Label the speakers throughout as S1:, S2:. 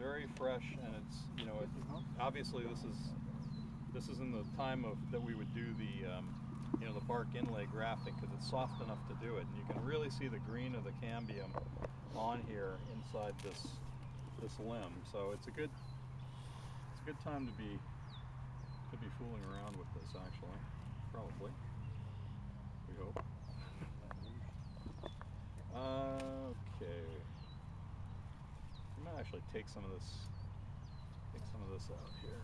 S1: very fresh, and it's, you know, obviously this is in the time of that we would do the you know, the bark inlay grafting, because it's soft enough to do it, and you can really see the green of the cambium on here inside this limb. So it's a good time to be fooling around with this, actually. Probably. We hope. Okay. I'm gonna actually take some of this out here.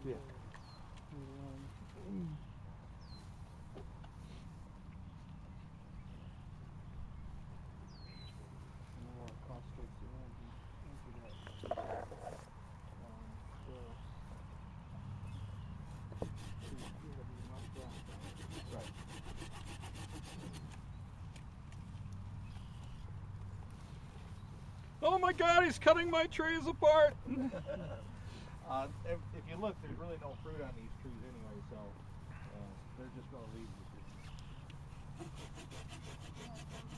S2: Yeah.
S1: Oh my God, he's cutting my trees apart!
S2: If you look, there's really no fruit on these trees anyway, so they're just going to leave you.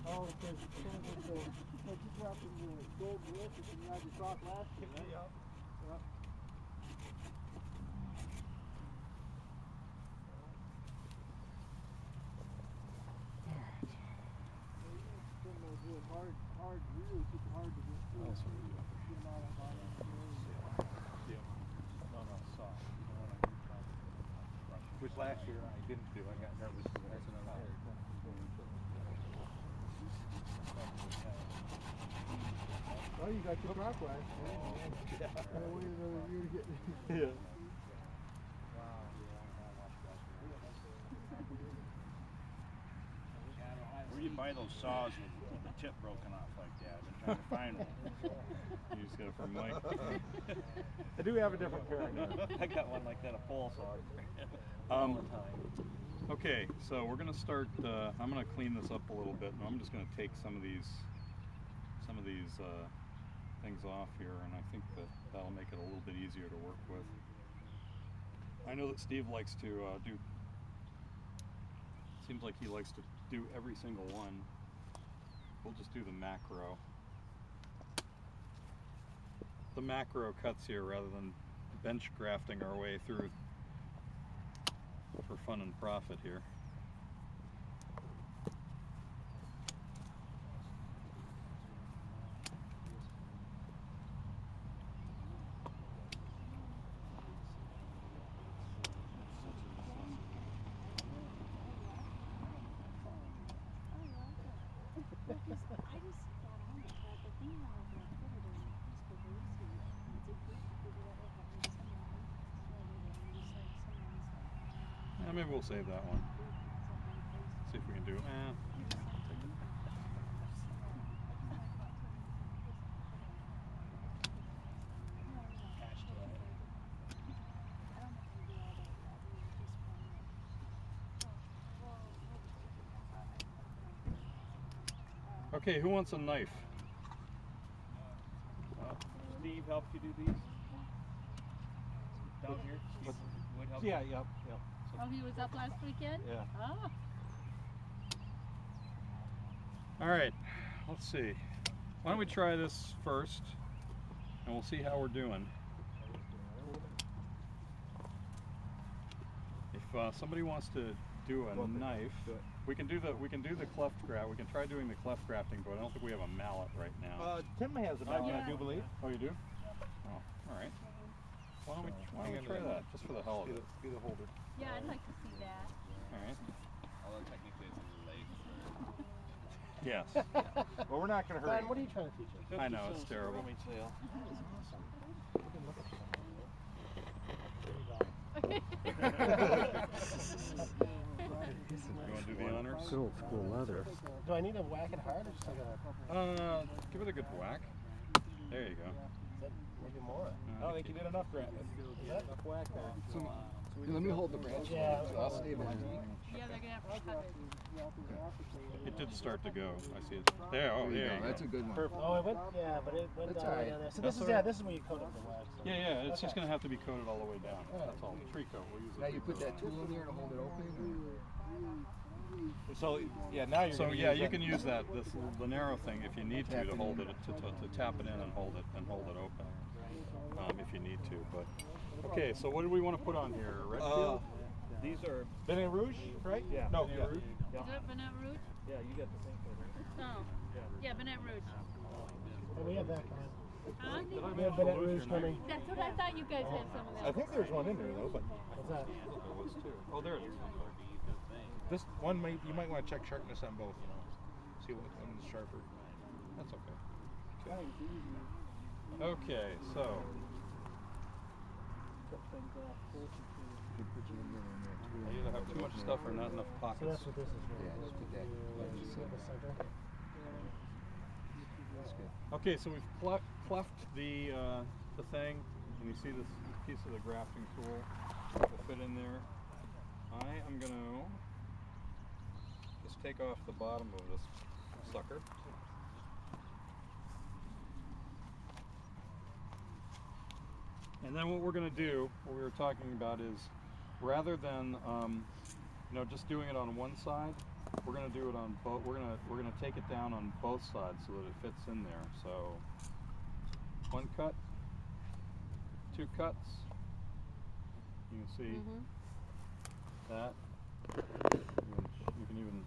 S2: Oh, because you dropped in the gold delicious and you had your crop last year, right? Yep. Hard, really super hard to get through.
S1: That's what we do.
S2: Which last year I didn't do. I got nervous because I had another hair. Oh, you got your crop last year. Yeah. I waited another year to get. Yeah.
S3: Where do you buy those saws with the tip broken off like that? I've been trying to find one.
S1: You just get it from Mike.
S2: I do have a different pair.
S3: I got one like that, a pole saw.
S1: Okay, so we're gonna start. I'm gonna clean this up a little bit, and I'm just gonna take some of these things off here, and I think that'll make it a little bit easier to work with. I know that Steve likes to do. Seems like he likes to do every single one. We'll just do the macro. The macro cuts here rather than bench grafting our way through for fun and profit here. Yeah, maybe we'll save that one. See if we can do. Okay, who wants a knife?
S3: Steve helped you do these? Down here? Steve Wood helped you?
S2: Yeah, yep.
S4: Oh, he was up last weekend?
S2: Yeah.
S4: Oh.
S1: All right, let's see. Why don't we try this first, and we'll see how we're doing. If somebody wants to do a knife, we can do the cleft graft. We can try doing the cleft grafting, but I don't think we have a mallet right now.
S2: Tim has a mallet, I do believe.
S1: Oh, you do? Oh, all right. Why don't we try that, just for the hell of it?
S2: Be the holder.
S4: Yeah, I'd like to see that.
S1: All right.
S3: Although technically it's in the leg.
S1: Yes.
S2: Well, we're not going to hurry.
S5: What are you trying to teach us?
S1: I know, it's terrible. You want to do the honors?
S5: Good old school leather. Do I need to whack it hard or just like a...
S1: Give it a good whack. There you go.
S5: Maybe more.
S2: I don't think you did enough grafting.
S5: Enough whack there.
S1: Some
S6: Let me hold the branch.
S5: Yeah.
S6: So I'll stay behind.
S4: Yeah, they're gonna have to cut it.
S1: It did start to go. I see it. There, oh, there you go.
S6: That's a good one.
S5: Oh, it went. Yeah, but it went
S6: That's
S5: down,
S6: all right.
S5: down there. So
S1: That's
S5: this is
S1: all right.
S5: this is where you coat it with the wax. So.
S1: Yeah, yeah, it's just
S5: Okay.
S1: going to have to be coated all the way down. That's all. Tree coat. We'll use it.
S6: Now you put that tool in there to hold it open?
S5: So yeah, now you're.
S1: So
S5: gonna
S1: yeah,
S5: use
S1: you
S5: that.
S1: can use the narrow thing if you need to hold it to tap it in and hold it open if you need to. But okay, so what do we want to put on here? Red field?
S2: These are,
S5: Benet Rouge, right?
S2: yeah.
S5: No,
S2: Benet
S5: yeah.
S2: Rouge. Yeah.
S4: Is that Benet Rouge?
S2: Yeah, you got the same color.
S4: Oh. Yeah, Benet Rouge.
S5: Oh, we have that coming.
S4: Huh?
S5: We have Benet Rouge coming.
S4: That's what I thought you guys had some of that.
S5: I think there's one in there though, but what's that?
S1: There was two. Oh, there it is.
S5: This one you might want to check sharpness on both. You know, see what one's sharper.
S1: That's okay. Okay, so I either have too much stuff or not enough
S5: So
S1: pockets.
S5: that's what this is.
S6: Yeah, just put that.
S5: See the center.
S6: That's good.
S1: Okay, so we've cleft the thing, and you see this piece of the grafting tool will fit in there. I am going to just take off the bottom of this sucker. And then what we're going to do, what we were talking about is, rather than just doing it on one side, we're going to do it on both. We're going to take it down on both sides so that it fits in there. So one cut, two cuts. You can see that. You can even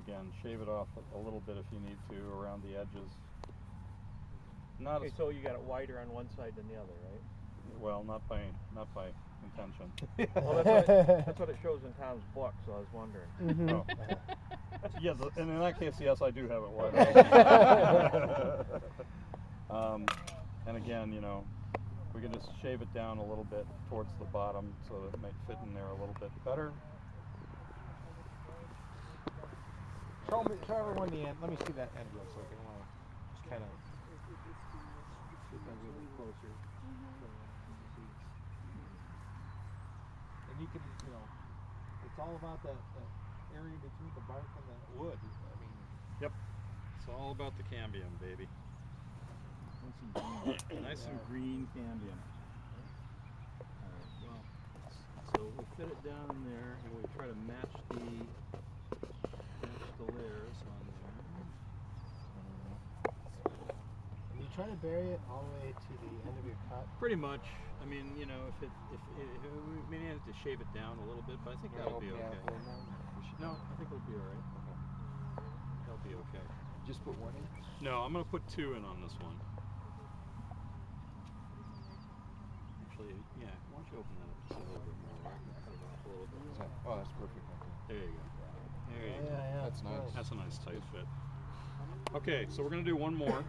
S1: again shave it off a little bit if you need to around the edges. Not
S2: Okay,
S1: as
S2: so you got it wider on one side than the other, right?
S1: well, not by intention.
S2: Well, that's what it shows in Tom's book, so I was wondering.
S1: Oh. Yeah, and in that case, yes, I do have it wide open. And again, we can just shave it down a little bit towards the bottom so that it might fit in there a little bit better.
S5: Show everyone the end. Let me see that end real quick. I want to just kind of get that a little bit closer. And you can, it's all about that area between the bark and the wood. I mean,
S1: Yep. It's all about the cambium, baby. Nice and green cambium. Alright, well, so we'll fit it down in there and we'll try to match the layers on there.
S5: you try to bury it all the way to the end of your cut.
S1: Pretty much. I mean, if we may have to shave it down a little bit, but I think that'll be okay. No, I think it'll be alright. That'll be okay.
S6: Just put one in?
S1: No, I'm going to put two in on this one. Actually, yeah, why don't you open that up just a little bit more, right? Cut it off a little bit.
S6: Oh, that's perfect.
S1: There you go. There you go.
S5: Yeah,
S6: That's nice.
S1: That's a nice tight fit. Okay, so we're going to do one more.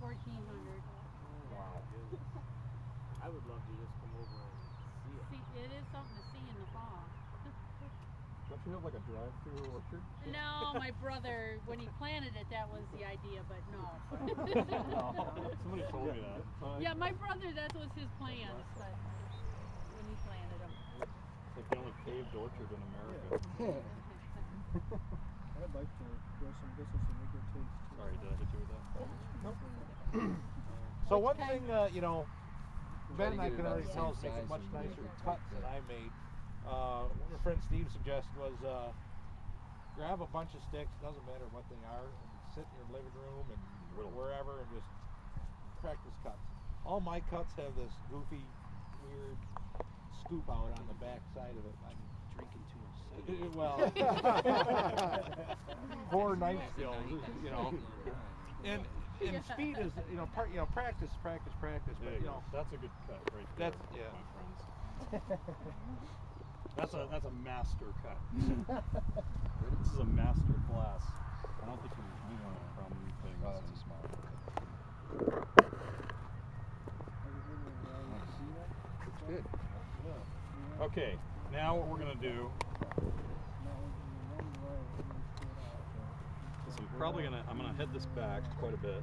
S4: 1,400.
S2: Wow. I would love to just come over and see it.
S4: See, it is something to see in the fall.
S1: Don't you have like a drive-through orchard?
S4: No, my brother, when he planted it, that was the idea, but no.
S1: Somebody told me that.
S4: Yeah, my brother, that was his plans, but when he planted them.
S1: It's like the only paved orchard in America.
S2: I'd like to grow some business and make it taste.
S1: Sorry, did I hit you with that?
S5: So one thing, Ben and I
S6: get
S5: can
S6: it
S5: already
S6: on
S5: tell
S6: the
S5: us
S6: same
S5: it's
S6: size
S5: much
S6: and
S5: nicer
S6: make it
S5: cuts
S6: tight
S5: than I made. What my friend Steve suggested was grab a bunch of sticks, doesn't matter what they are, and sit in your living room and wherever and just practice cuts. All my cuts have this goofy, weird scoop out on the back side of it. I'm
S3: Drinking too much cider.
S5: well, poor knife skills, and speed is practice.
S1: There
S5: But
S1: you go. That's a good cut right there,
S5: That's- yeah.
S1: my friends. That's a master cut. This is a master class. I don't think you want to from things.
S6: Oh, that's a small one. It's good.
S1: Okay, now what we're gonna do is I'm gonna head this back quite a bit.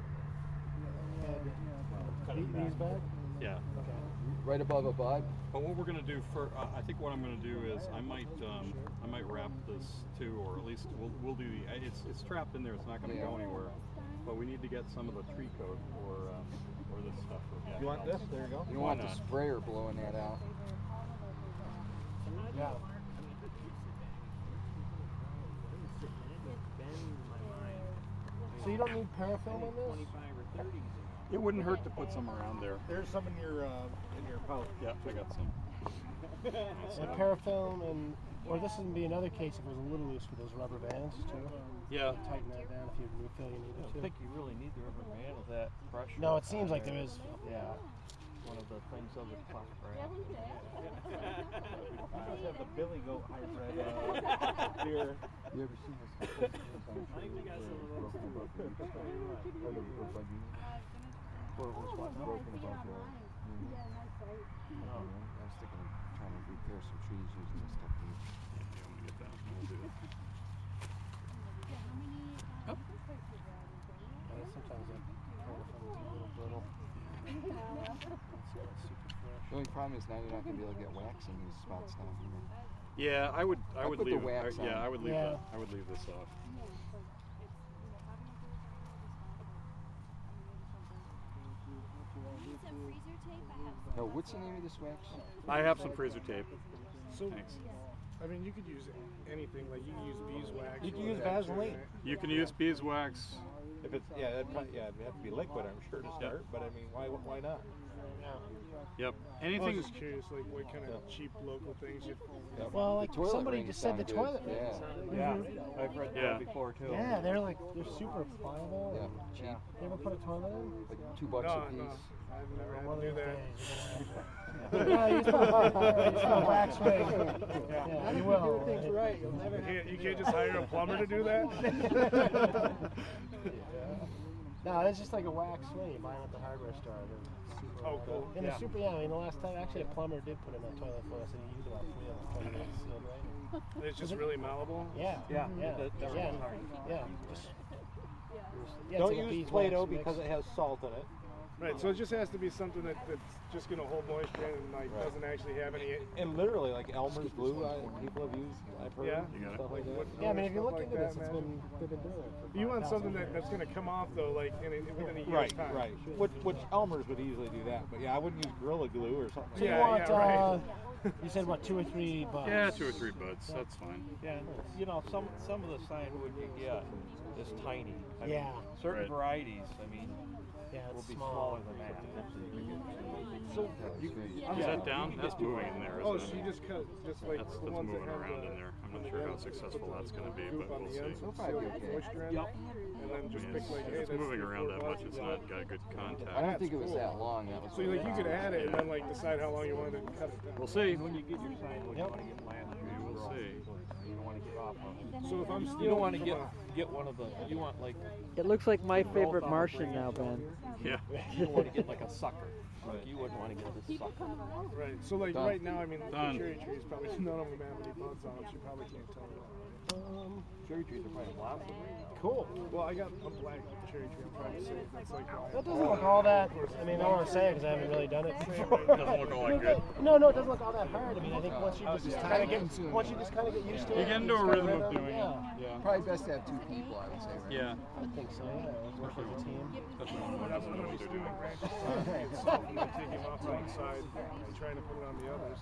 S2: Bees bag?
S1: Yeah.
S2: Okay.
S6: Right above a bud.
S1: But what we're gonna do for, I think what I'm gonna do is I might wrap this too, or at least we'll do the. It's trapped in there. It's not gonna go anywhere. But we need to get some of the tree coat or this stuff. Yeah.
S5: You want this? There you go.
S6: You don't want the sprayer blowing that out.
S2: Yeah. So you don't need parafilm on this?
S1: It wouldn't hurt to put some around there.
S5: There's some in your pouch.
S1: Yeah, I got some.
S2: And parafilm, and or this would be another case if it was a little loose for those rubber bands too.
S1: Yeah.
S2: Tighten that down if you feel you need
S7: I
S2: it
S7: don't
S2: to.
S7: think you really need the rubber band with that pressure.
S2: No, it seems like there is.
S7: Yeah. One of the things of the clock, right?
S5: I have the Billy Goat hybrid beer.
S6: You ever seen this? I think we got some of those. Broken above the
S7: Or it was what?
S6: broken above the I was thinking of trying to repair some trees using this technique.
S2: Sometimes that parafilm is a little brittle.
S6: The only problem is now you're not going to be able to get wax in these spots down here.
S1: Yeah, I would
S6: put
S1: leave
S6: the wax on.
S1: yeah, I would leave
S2: Yeah.
S1: I would leave this off.
S6: No, what's the name of this wax?
S1: I have some freezer tape.
S8: So,
S1: Thanks.
S8: I mean, you could use anything. Like you can use beeswax.
S5: You can
S8: or
S5: use
S8: that too,
S5: Vaseline.
S8: right?
S1: You can use beeswax.
S5: If it's it'd have to be liquid, I'm sure, to start. But I mean, why not?
S1: Yep.
S8: I was
S1: Anything.
S8: just curious, like what kind of cheap local things you.
S2: Well, like
S6: Toilet
S2: somebody
S6: rings
S2: just said, the
S6: sound good.
S2: toilet
S6: Yeah.
S2: rings.
S7: Yeah. I've read
S1: Yeah.
S7: that before too.
S2: Yeah, they're super pliable.
S6: Yeah.
S2: and
S6: Cheap.
S2: You ever put a toilet in?
S6: Like $2
S8: No,
S6: a piece.
S8: no, I've never had
S2: One
S8: to
S2: of
S8: do
S2: these
S8: that.
S2: days, you're gonna- Yeah, you just put a wax ring. Yeah, you will.
S5: Things right. You'll never
S8: You can't just hire a plumber to do that.
S2: No, it's just like a wax ring you buy them at the hardware store. They're super,
S8: Oh, cool.
S2: And they're super, I mean, the last time, actually, a plumber did put in a toilet for us, and he used about 3 of them. 20 minutes sealed, right?
S8: It's just really malleable.
S2: Yeah.
S7: Yeah.
S2: Yeah.
S7: That
S2: Yeah.
S7: was hard.
S2: Yeah. Just, yeah,
S5: Don't
S2: it's like a
S5: use
S2: beeswax
S5: Play-Doh
S2: mix.
S5: because it has salt in it.
S8: Right. So it just has to be something that's just going to hold moisture and
S5: Right.
S8: doesn't actually have any.
S5: And literally, like Elmer's Glue, people have used. I've heard
S8: Yeah.
S1: You got it.
S5: stuff like that.
S2: Yeah, I mean, if you look
S8: Stuff
S2: into
S8: like
S2: this,
S8: that,
S2: they've been doing it for
S8: You want
S2: 5,000
S8: something
S2: years.
S8: that's going to come off though, like within a year's
S5: Right,
S8: time.
S5: right. Which Elmer's would easily do that, but yeah, I wouldn't use Gorilla Glue or something.
S2: So
S8: Yeah,
S2: you want,
S8: right.
S2: you said what, 2 or 3 bucks?
S1: Yeah, 2 or 3 buds. That's fine.
S7: Yeah, and, you know, some of the sign wood you get is tiny. I mean,
S2: Yeah.
S7: certain
S1: Right.
S7: varieties, I mean,
S2: Yeah,
S7: will
S2: it's
S7: be
S2: small.
S7: smaller than that.
S8: So
S1: Is that down? That's moving in there,
S8: oh,
S1: isn't
S8: so you
S1: it?
S8: just cut like
S1: That's
S8: the ones
S1: moving
S8: that have
S1: around
S8: the,
S1: in there. I'm not sure how successful that's going to be, but
S8: on
S1: we'll
S8: the
S1: see.
S8: end, so it's
S6: Probably
S8: still
S6: okay.
S8: moisture in it, and then just pick like, hey,
S1: It's
S8: that's
S1: moving
S8: the
S1: around
S8: 4
S1: that much.
S8: bucks.
S1: It's not got good
S6: I
S1: contact.
S6: don't think it was
S8: cool.
S6: that long. That was
S8: So like you could add it and then like decide how long you wanted to cut it down.
S1: We'll see.
S7: When you get your sign wood,
S2: Yep.
S7: you want to get land.
S1: We will see.
S7: You don't want to get off of it.
S8: So if I'm
S7: You don't want to
S8: stealing
S7: get one of the. You want like.
S9: It looks like my
S7: growth
S9: favorite
S7: on a
S9: Martian
S7: branch
S9: now,
S7: or
S9: Ben.
S1: Yeah.
S7: You don't want to get like a sucker. Like you wouldn't want to get this sucker.
S8: right, so like
S6: Done.
S8: right now, I mean,
S1: Done.
S8: the cherry trees probably none of them have any buds on them. So you probably can't tell me that.
S6: Cherry trees are probably blossoming.
S2: Cool.
S8: Well, I got a black cherry tree. I'm trying to save. That's like
S2: That doesn't look all that, I mean, I don't want to say it because I haven't really done it before.
S1: Doesn't look all that good.
S2: No, it doesn't look all that hard. I mean, I think once you just kind of get used to it.
S1: You get into a rhythm of doing it.
S2: Yeah.
S1: Yeah.
S6: Probably best to have 2 people, I would say, right?
S1: Yeah.
S2: I think so, yeah. Work as a team.
S1: Especially when one doesn't know what they're doing.
S8: branches. I'm taking them off one side and trying to put it on the others.